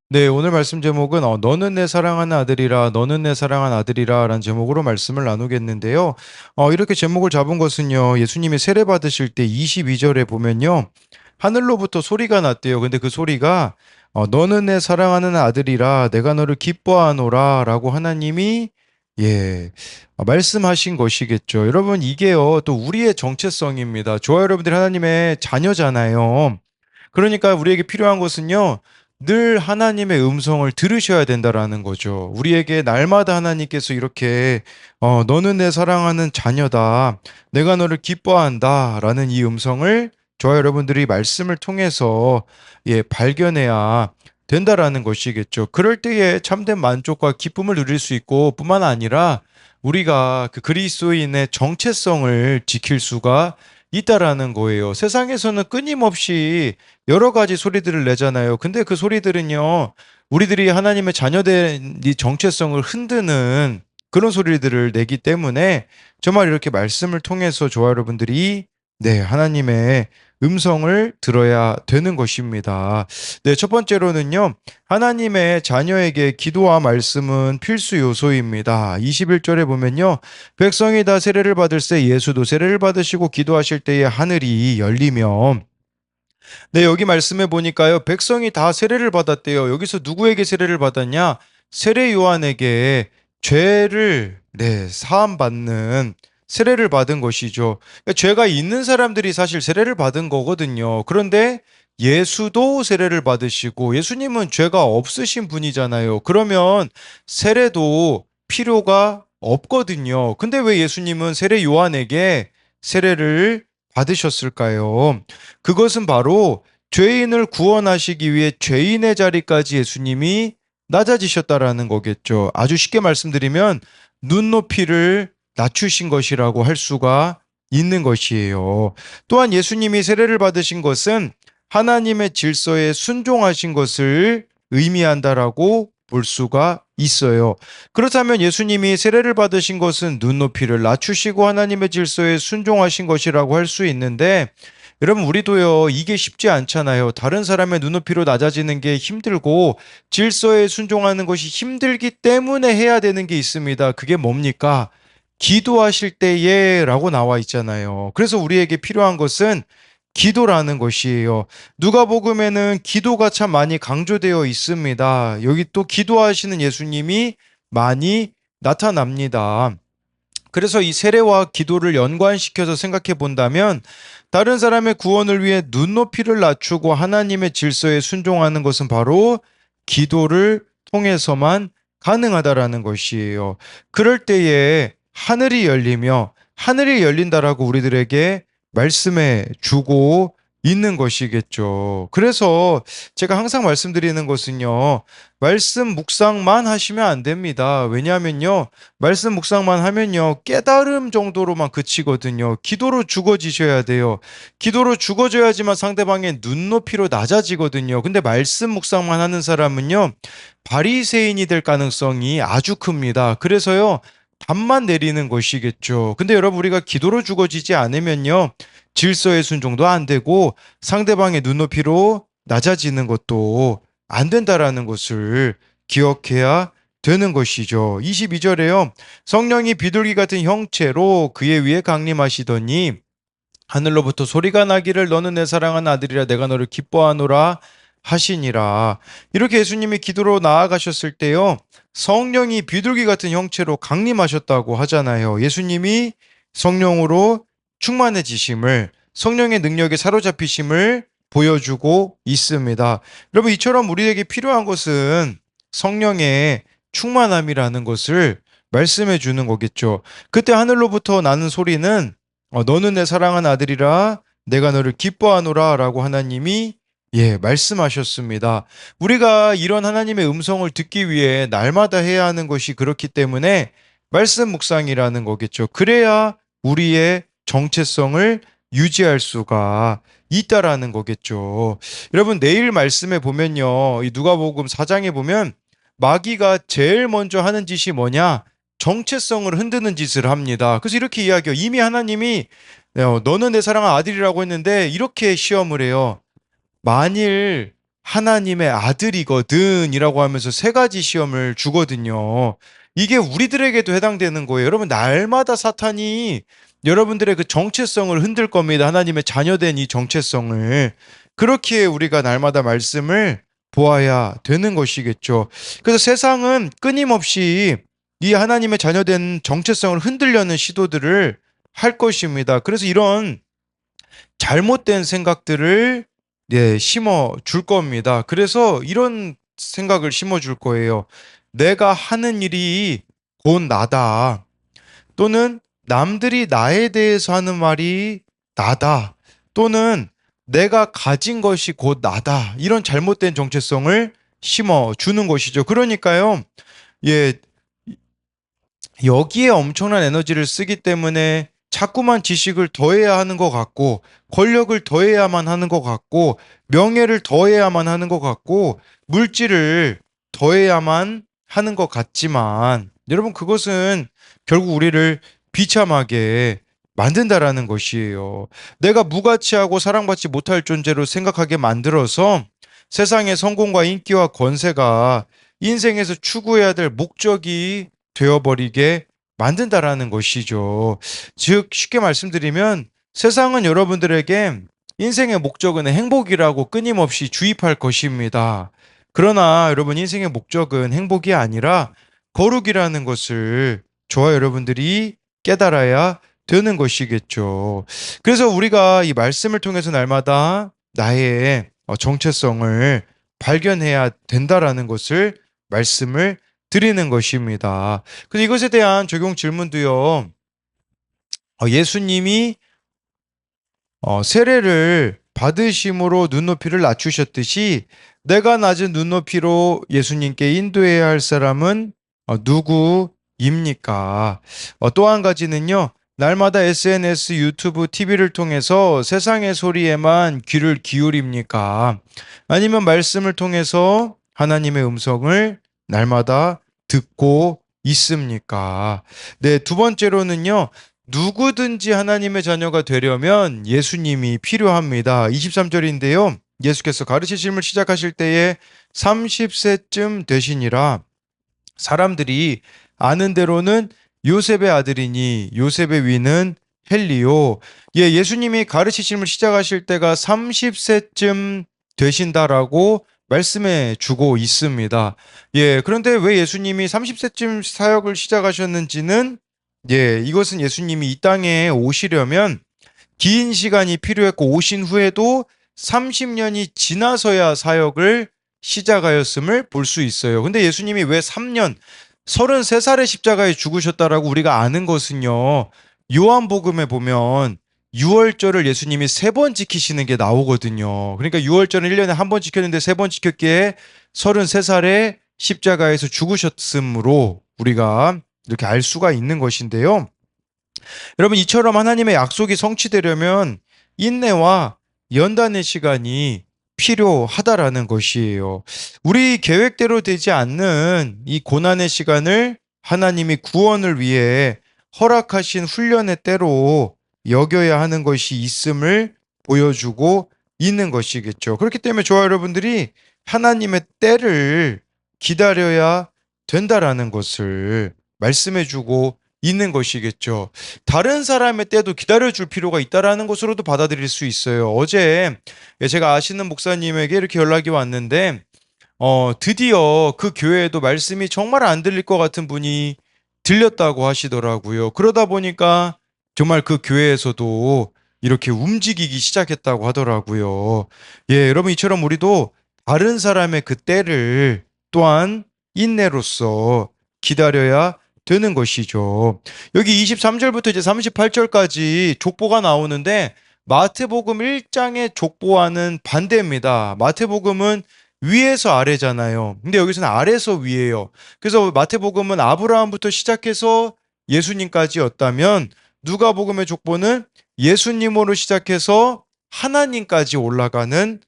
네, 오늘 말씀 제목은 너는 내 사랑하는 아들이라, 너는 내 사랑하는 아들이라 라는 제목으로 말씀을 나누겠는데요. 이렇게 제목을 잡은 것은요, 예수님이 세례 받으실 때 22절에 보면요, 하늘로부터 소리가 났대요. 근데 그 소리가 너는 내 사랑하는 아들이라 내가 너를 기뻐하노라 라고 하나님이 예, 말씀하신 것이겠죠. 여러분, 이게요, 또 우리의 정체성입니다. 저와 여러분들이 하나님의 자녀잖아요. 그러니까 우리에게 필요한 것은요, 늘 하나님의 음성을 들으셔야 된다라는 거죠. 우리에게 날마다 하나님께서 이렇게 너는 내 사랑하는 자녀다. 내가 너를 기뻐한다라는 이 음성을 저와 여러분들이 말씀을 통해서 발견해야 된다라는 것이겠죠. 그럴 때에 참된 만족과 기쁨을 누릴 수 있고 뿐만 아니라 우리가 그 그리스도인의 정체성을 지킬 수가 있다라는 거예요. 세상에서는 끊임없이 여러 가지 소리들을 내잖아요. 근데 그 소리들은요, 우리들이 하나님의 자녀된 이 정체성을 흔드는 그런 소리들을 내기 때문에 정말 이렇게 말씀을 통해서 저와 여러분들이 하나님의 음성을 들어야 되는 것입니다. 네, 첫 번째로는요, 하나님의 자녀에게 기도와 말씀은 필수 요소입니다. 21절에 보면요, 백성이 다 세례를 받을 때 예수도 세례를 받으시고 기도하실 때에 하늘이 열리며 네, 여기 말씀해 보니까요. 백성이 다 세례를 받았대요. 여기서 누구에게 세례를 받았냐? 세례 요한에게 죄를 사함 받는 세례를 받은 것이죠. 그러니까 죄가 있는 사람들이 사실 세례를 받은 거거든요. 그런데 예수도 세례를 받으시고 예수님은 죄가 없으신 분이잖아요. 그러면 세례도 필요가 없거든요. 근데 왜 예수님은 세례 요한에게 세례를 받으셨을까요? 그것은 바로 죄인을 구원하시기 위해 죄인의 자리까지 예수님이 낮아지셨다라는 거겠죠. 아주 쉽게 말씀드리면 눈높이를 낮추신 것이라고 할 수가 있는 것이에요. 또한 예수님이 세례를 받으신 것은 하나님의 질서에 순종하신 것을 의미한다라고 볼 수가 있어요. 그렇다면 예수님이 세례를 받으신 것은 눈높이를 낮추시고 하나님의 질서에 순종하신 것이라고 할 수 있는데 여러분 우리도요 이게 쉽지 않잖아요. 다른 사람의 눈높이로 낮아지는 게 힘들고 질서에 순종하는 것이 힘들기 때문에 해야 되는 게 있습니다. 그게 뭡니까? 기도하실 때에 라고 나와 있잖아요. 그래서 우리에게 필요한 것은 기도라는 것이에요. 누가복음에는 기도가 참 많이 강조되어 있습니다. 여기 또 기도하시는 예수님이 많이 나타납니다. 그래서 이 세례와 기도를 연관시켜서 생각해 본다면 다른 사람의 구원을 위해 눈높이를 낮추고 하나님의 질서에 순종하는 것은 바로 기도를 통해서만 가능하다라는 것이에요. 그럴 때에 하늘이 열리며 하늘이 열린다라고 우리들에게 말씀해 주고 있는 것이겠죠. 그래서 제가 항상 말씀드리는 것은요, 말씀 묵상만 하시면 안 됩니다. 왜냐하면요, 말씀 묵상만 하면요, 깨달음 정도로만 그치거든요. 기도로 죽어지셔야 돼요. 기도로 죽어져야지만 상대방의 눈높이로 낮아지거든요. 근데 말씀 묵상만 하는 사람은요, 바리새인이 될 가능성이 아주 큽니다. 그래서요, 답만 내리는 것이겠죠. 근데 여러분, 우리가 기도로 죽어지지 않으면요, 질서의 순종도 안 되고 상대방의 눈높이로 낮아지는 것도 안 된다라는 것을 기억해야 되는 것이죠. 22절에요. 성령이 비둘기 같은 형체로 그의 위에 강림하시더니 하늘로부터 소리가 나기를 너는 내 사랑하는 아들이라 내가 너를 기뻐하노라 하시니라. 이렇게 예수님이 기도로 나아가셨을 때요. 성령이 비둘기 같은 형체로 강림하셨다고 하잖아요. 예수님이 성령으로 충만해지심을 성령의 능력에 사로잡히심을 보여주고 있습니다. 여러분 이처럼 우리에게 필요한 것은 성령의 충만함이라는 것을 말씀해 주는 거겠죠. 그때 하늘로부터 나는 소리는 너는 내 사랑하는 아들이라 내가 너를 기뻐하노라 라고 하나님이 말씀하셨습니다. 우리가 이런 하나님의 음성을 듣기 위해 날마다 해야 하는 것이 그렇기 때문에 말씀 묵상이라는 거겠죠. 그래야 우리의 정체성을 유지할 수가 있다라는 거겠죠. 여러분 내일 말씀에 보면요. 이 누가복음 4장에 보면 마귀가 제일 먼저 하는 짓이 뭐냐? 정체성을 흔드는 짓을 합니다. 그래서 이렇게 이야기해요. 이미 하나님이 너는 내 사랑하는 아들이라고 했는데 이렇게 시험을 해요. 만일 하나님의 아들이거든 이라고 하면서 세 가지 시험을 주거든요. 이게 우리들에게도 해당되는 거예요. 여러분, 날마다 사탄이 여러분들의 그 정체성을 흔들 겁니다. 하나님의 자녀된 이 정체성을. 그렇기에 우리가 날마다 말씀을 보아야 되는 것이겠죠. 그래서 세상은 끊임없이 이 하나님의 자녀된 정체성을 흔들려는 시도들을 할 것입니다. 그래서 이런 잘못된 생각들을 심어 줄 겁니다. 그래서 이런 생각을 심어 줄 거예요. 내가 하는 일이 곧 나다. 또는 남들이 나에 대해서 하는 말이 나다. 또는 내가 가진 것이 곧 나다. 이런 잘못된 정체성을 심어 주는 것이죠. 그러니까요. 예, 여기에 엄청난 에너지를 쓰기 때문에 자꾸만 지식을 더해야 하는 것 같고, 권력을 더해야만 하는 것 같고, 명예를 더해야만 하는 것 같고, 물질을 더해야만 하는 것 같지만, 여러분, 그것은 결국 우리를 비참하게 만든다라는 것이에요. 내가 무가치하고 사랑받지 못할 존재로 생각하게 만들어서 세상의 성공과 인기와 권세가 인생에서 추구해야 될 목적이 되어버리게 만든다라는 것이죠. 즉, 쉽게 말씀드리면 세상은 여러분들에게 인생의 목적은 행복이라고 끊임없이 주입할 것입니다. 그러나 여러분, 인생의 목적은 행복이 아니라 거룩이라는 것을 저와 여러분들이 깨달아야 되는 것이겠죠. 그래서 우리가 이 말씀을 통해서 날마다 나의 정체성을 발견해야 된다라는 것을 말씀을 드리는 것입니다. 그래서 이것에 대한 적용 질문도요. 예수님이 세례를 받으심으로 눈높이를 낮추셨듯이 내가 낮은 눈높이로 예수님께 인도해야 할 사람은 누구입니까? 또 한 가지는요. 날마다 SNS, 유튜브, TV를 통해서 세상의 소리에만 귀를 기울입니까? 아니면 말씀을 통해서 하나님의 음성을 날마다 듣고 있습니까? 네, 두 번째로는요. 누구든지 하나님의 자녀가 되려면 예수님이 필요합니다. 23절인데요. 예수께서 가르치심을 시작하실 때에 30세쯤 되시니라. 사람들이 아는 대로는 요셉의 아들이니 요셉의 위는 헬리오. 예수님이 가르치심을 시작하실 때가 30세쯤 되신다라고 말씀해 주고 있습니다. 그런데 왜 예수님이 30세쯤 사역을 시작하셨는지는 이것은 예수님이 이 땅에 오시려면 긴 시간이 필요했고 오신 후에도 30년이 지나서야 사역을 시작하였음을 볼 수 있어요. 근데 예수님이 왜 3년, 33살에 십자가에 죽으셨다라고 우리가 아는 것은요. 요한복음에 보면 6월절을 예수님이 3번 지키시는 게 나오거든요. 그러니까 6월절은 1년에 한 번 지켰는데 3번 지켰기에 33살에 십자가에서 죽으셨으므로 우리가 이렇게 알 수가 있는 것인데요. 여러분, 이처럼 하나님의 약속이 성취되려면 인내와 연단의 시간이 필요하다라는 것이에요. 우리 계획대로 되지 않는 이 고난의 시간을 하나님이 구원을 위해 허락하신 훈련의 때로 여겨야 하는 것이 있음을 보여주고 있는 것이겠죠. 그렇기 때문에 저와 여러분들이 하나님의 때를 기다려야 된다라는 것을 말씀해주고 있는 것이겠죠. 다른 사람의 때도 기다려줄 필요가 있다라는 것으로도 받아들일 수 있어요. 어제 제가 아시는 목사님에게 이렇게 연락이 왔는데 드디어 그 교회에도 말씀이 정말 안 들릴 것 같은 분이 들렸다고 하시더라고요. 그러다 보니까 정말 그 교회에서도 이렇게 움직이기 시작했다고 하더라고요. 여러분, 이처럼 우리도 다른 사람의 그 때를 또한 인내로서 기다려야 되는 것이죠. 여기 23절부터 이제 38절까지 족보가 나오는데 마태복음 1장의 족보와는 반대입니다. 마태복음은 위에서 아래잖아요. 근데 여기서는 아래에서 위에요. 그래서 마태복음은 아브라함부터 시작해서 예수님까지였다면 누가복음의 족보는 예수님으로 시작해서 하나님까지 올라가는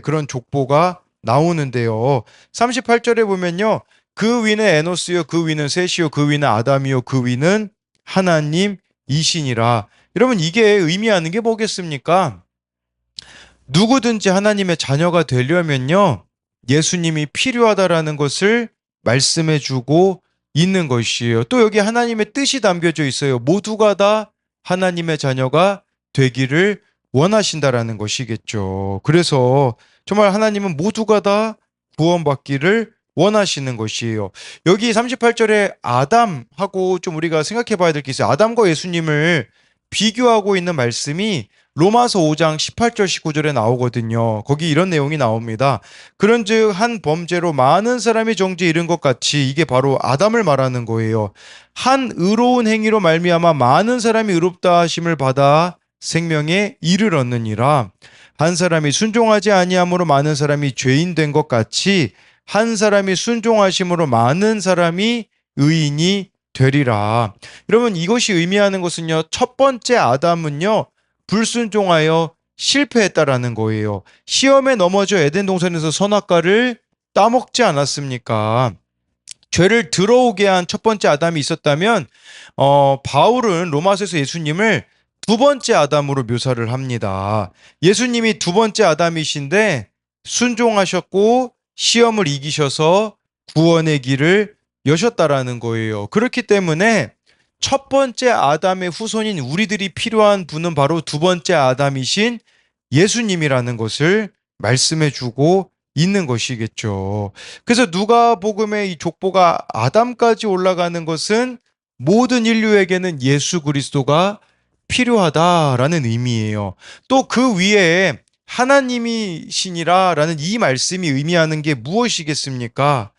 그런 족보가 나오는데요. 38절에 보면요. 그 위는 에노스요, 그 위는 셋이요, 그 위는 아담이요, 그 위는 하나님이시니라. 여러분, 이게 의미하는 게 뭐겠습니까? 누구든지 하나님의 자녀가 되려면요, 예수님이 필요하다라는 것을 말씀해 주고 있는 것이에요. 또 여기 하나님의 뜻이 담겨져 있어요. 모두가 다 하나님의 자녀가 되기를 원하신다라는 것이겠죠. 그래서 정말 하나님은 모두가 다 구원받기를 원하시는 것이에요. 여기 38절에 아담하고 좀 우리가 생각해 봐야 될 게 있어요. 아담과 예수님을 비교하고 있는 말씀이 로마서 5장 18절 19절에 나오거든요. 거기 이런 내용이 나옵니다. 그런즉 한 범죄로 많은 사람이 정죄에 이른 것 같이, 이게 바로 아담을 말하는 거예요. 한 의로운 행위로 말미암아 많은 사람이 의롭다 하심을 받아 생명에 이를 얻느니라. 한 사람이 순종하지 아니함으로 많은 사람이 죄인 된 것 같이 한 사람이 순종하심으로 많은 사람이 의인이 되리라. 여러분, 이것이 의미하는 것은요, 첫 번째 아담은요, 불순종하여 실패했다라는 거예요. 시험에 넘어져 에덴 동산에서 선악과를 따먹지 않았습니까? 죄를 들어오게 한 첫 번째 아담이 있었다면, 바울은 로마서에서 예수님을 두 번째 아담으로 묘사를 합니다. 예수님이 두 번째 아담이신데 순종하셨고 시험을 이기셔서 구원의 길을 여셨다라는 거예요. 그렇기 때문에 첫 번째 아담의 후손인 우리들이 필요한 분은 바로 두 번째 아담이신 예수님이라는 것을 말씀해 주고 있는 것이겠죠. 그래서 누가복음의 이 족보가 아담까지 올라가는 것은 모든 인류에게는 예수 그리스도가 필요하다라는 의미예요. 또 그 위에 하나님이시니라라는 이 말씀이 의미하는 게 무엇이겠습니까?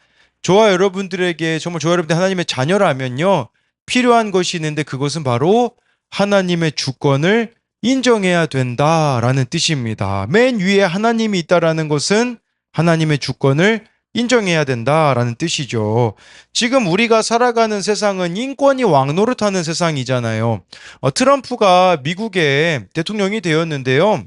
저와 여러분들에게, 정말 저와 여러분들 하나님의 자녀라면요, 필요한 것이 있는데 그것은 바로 하나님의 주권을 인정해야 된다라는 뜻입니다. 맨 위에 하나님이 있다라는 것은 하나님의 주권을 인정해야 된다라는 뜻이죠. 지금 우리가 살아가는 세상은 인권이 왕노릇하는 세상이잖아요. 트럼프가 미국의 대통령이 되었는데요.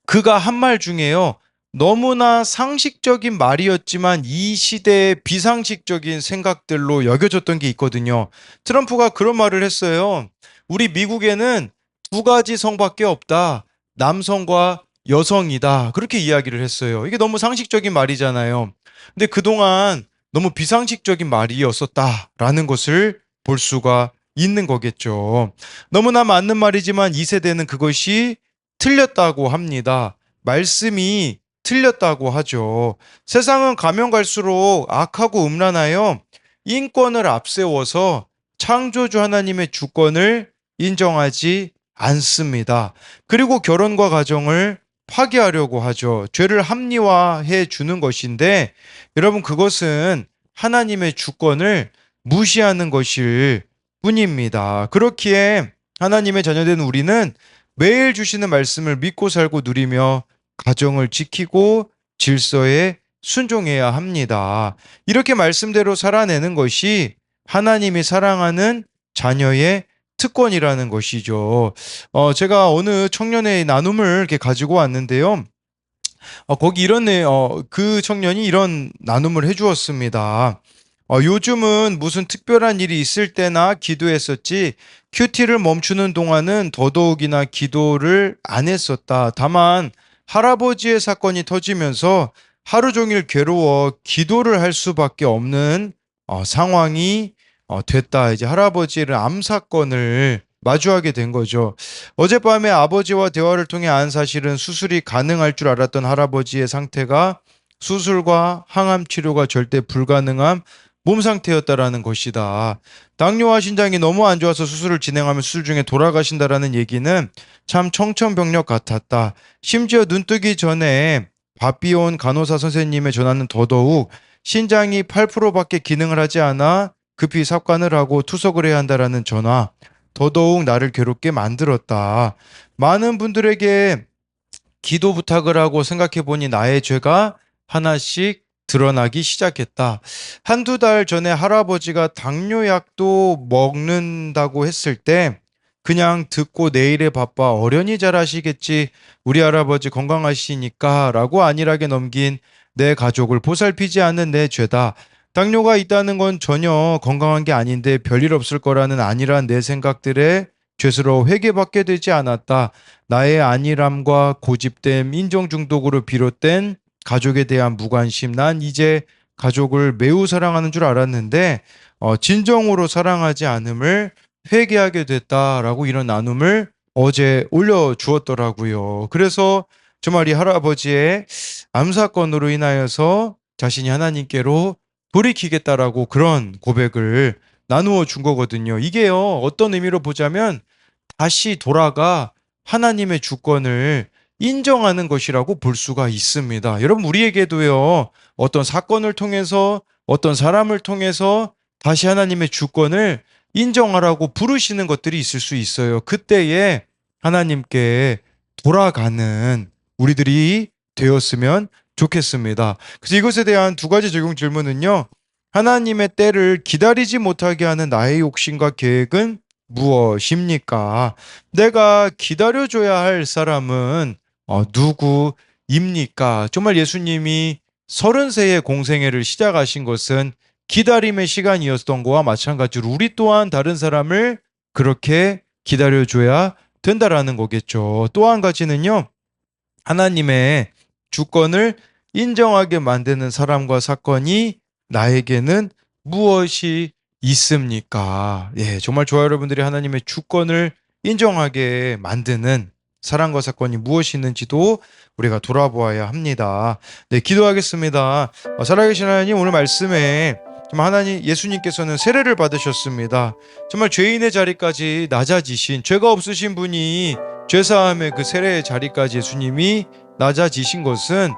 그가 한 말 중에요, 너무나 상식적인 말이었지만 이 시대의 비상식적인 생각들로 여겨졌던 게 있거든요. 트럼프가 그런 말을 했어요. 우리 미국에는 두 가지 성밖에 없다. 남성과 여성이다. 그렇게 이야기를 했어요. 이게 너무 상식적인 말이잖아요. 근데 그동안 너무 비상식적인 말이었었다라는 것을 볼 수가 있는 거겠죠. 너무나 맞는 말이지만 이 세대는 그것이 틀렸다고 합니다. 말씀이 틀렸다고 하죠. 세상은 가면 갈수록 악하고 음란하여 인권을 앞세워서 창조주 하나님의 주권을 인정하지 않습니다. 그리고 결혼과 가정을 파괴하려고 하죠. 죄를 합리화해 주는 것인데, 여러분, 그것은 하나님의 주권을 무시하는 것일 뿐입니다. 그렇기에 하나님의 자녀된 우리는 매일 주시는 말씀을 믿고 살고 누리며 가정을 지키고 질서에 순종해야 합니다. 이렇게 말씀대로 살아내는 것이 하나님이 사랑하는 자녀의 특권이라는 것이죠. 제가 어느 청년의 나눔을 이렇게 가지고 왔는데요. 거기 그 청년이 이런 나눔을 해주었습니다. 요즘은 무슨 특별한 일이 있을 때나 기도했었지, 큐티를 멈추는 동안은 더더욱이나 기도를 안 했었다. 다만 할아버지의 사건이 터지면서 하루 종일 괴로워 기도를 할 수밖에 없는 상황이 됐다. 이제 할아버지를 암 사건을 마주하게 된 거죠. 어젯밤에 아버지와 대화를 통해 안 사실은 수술이 가능할 줄 알았던 할아버지의 상태가 수술과 항암 치료가 절대 불가능한 몸 상태였다라는 것이다. 당뇨와 신장이 너무 안 좋아서 수술을 진행하면 수술 중에 돌아가신다라는 얘기는 참 청천벽력 같았다. 심지어 눈뜨기 전에 바삐온 간호사 선생님의 전화는 더더욱 신장이 8%밖에 기능을 하지 않아 급히 삽관을 하고 투석을 해야 한다라는 전화, 더더욱 나를 괴롭게 만들었다. 많은 분들에게 기도 부탁을 하고 생각해 보니 나의 죄가 하나씩 드러나기 시작했다. 한두 달 전에 할아버지가 당뇨약도 먹는다고 했을 때 그냥 듣고 내일에 바빠 어련히 잘하시겠지, 우리 할아버지 건강하시니까 라고 안일하게 넘긴 내 가족을 보살피지 않는 내 죄다. 당뇨가 있다는 건 전혀 건강한 게 아닌데 별일 없을 거라는 안일한 내 생각들에 죄스러워 회개받게 되지 않았다. 나의 안일함과 고집됨, 인정 중독으로 비롯된 가족에 대한 무관심, 난 이제 가족을 매우 사랑하는 줄 알았는데 진정으로 사랑하지 않음을 회개하게 됐다라고 이런 나눔을 어제 올려주었더라고요. 그래서 정말 이 할아버지의 암 사건으로 인하여서 자신이 하나님께로 돌이키겠다라고 그런 고백을 나누어 준 거거든요. 이게요, 어떤 의미로 보자면 다시 돌아가 하나님의 주권을 인정하는 것이라고 볼 수가 있습니다. 여러분, 우리에게도요, 어떤 사건을 통해서, 어떤 사람을 통해서 다시 하나님의 주권을 인정하라고 부르시는 것들이 있을 수 있어요. 그때에 하나님께 돌아가는 우리들이 되었으면 좋겠습니다. 그래서 이것에 대한 두 가지 적용 질문은요, 하나님의 때를 기다리지 못하게 하는 나의 욕심과 계획은 무엇입니까? 내가 기다려줘야 할 사람은 누구입니까? 정말 예수님이 30세의 공생애를 시작하신 것은 기다림의 시간이었던 거와 마찬가지로 우리 또한 다른 사람을 그렇게 기다려줘야 된다라는 거겠죠. 또 한 가지는요, 하나님의 주권을 인정하게 만드는 사람과 사건이 나에게는 무엇이 있습니까? 예, 정말 좋아요. 여러분들이 하나님의 주권을 인정하게 만드는 사랑과 사건이 무엇이 있는지도 우리가 돌아보아야 합니다. 네, 기도하겠습니다. 살아계신 하나님, 오늘 말씀에 정말 하나님, 예수님께서는 세례를 받으셨습니다. 정말 죄인의 자리까지 낮아지신, 죄가 없으신 분이 죄사함의 그 세례의 자리까지 예수님이 낮아지신 것은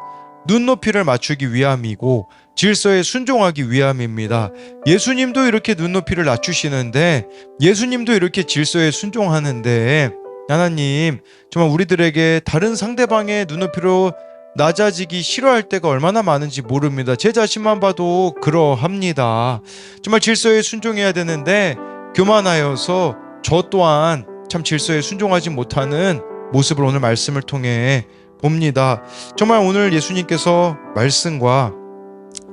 눈높이를 맞추기 위함이고 질서에 순종하기 위함입니다. 예수님도 이렇게 눈높이를 낮추시는데, 예수님도 이렇게 질서에 순종하는데, 하나님, 정말 우리들에게 다른 상대방의 눈높이로 낮아지기 싫어할 때가 얼마나 많은지 모릅니다. 제 자신만 봐도 그러합니다. 정말 질서에 순종해야 되는데 교만하여서 저 또한 참 질서에 순종하지 못하는 모습을 오늘 말씀을 통해 봅니다. 정말 오늘 예수님께서 말씀과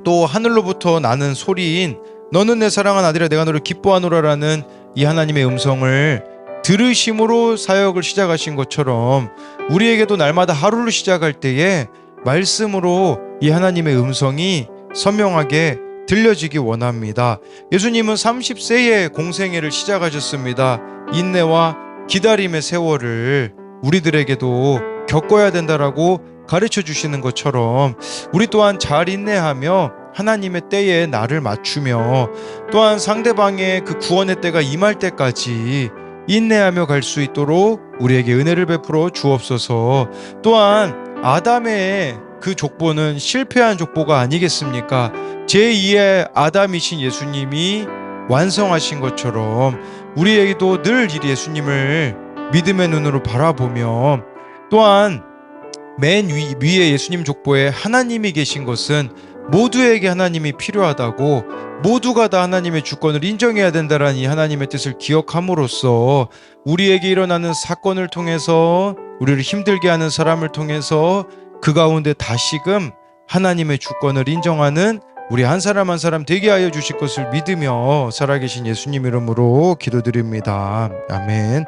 또 하늘로부터 나는 소리인 너는 내 사랑한 아들이라 내가 너를 기뻐하노라라는 이 하나님의 음성을 들으심으로 사역을 시작하신 것처럼 우리에게도 날마다 하루를 시작할 때에 말씀으로 이 하나님의 음성이 선명하게 들려지기 원합니다. 예수님은 30세에 공생애를 시작하셨습니다. 인내와 기다림의 세월을 우리들에게도 겪어야 된다라고 가르쳐 주시는 것처럼 우리 또한 잘 인내하며 하나님의 때에 나를 맞추며 또한 상대방의 그 구원의 때가 임할 때까지 인내하며 갈 수 있도록 우리에게 은혜를 베풀어 주옵소서. 또한 아담의 그 족보는 실패한 족보가 아니겠습니까? 제2의 아담이신 예수님이 완성하신 것처럼 우리에게도 늘 이 예수님을 믿음의 눈으로 바라보며 또한 맨 위에 예수님 족보에 하나님이 계신 것은 모두에게 하나님이 필요하다고, 모두가 다 하나님의 주권을 인정해야 된다라는 이 하나님의 뜻을 기억함으로써 우리에게 일어나는 사건을 통해서, 우리를 힘들게 하는 사람을 통해서 그 가운데 다시금 하나님의 주권을 인정하는 우리 한 사람 한 사람 되게 하여 주실 것을 믿으며 살아계신 예수님 이름으로 기도드립니다. 아멘.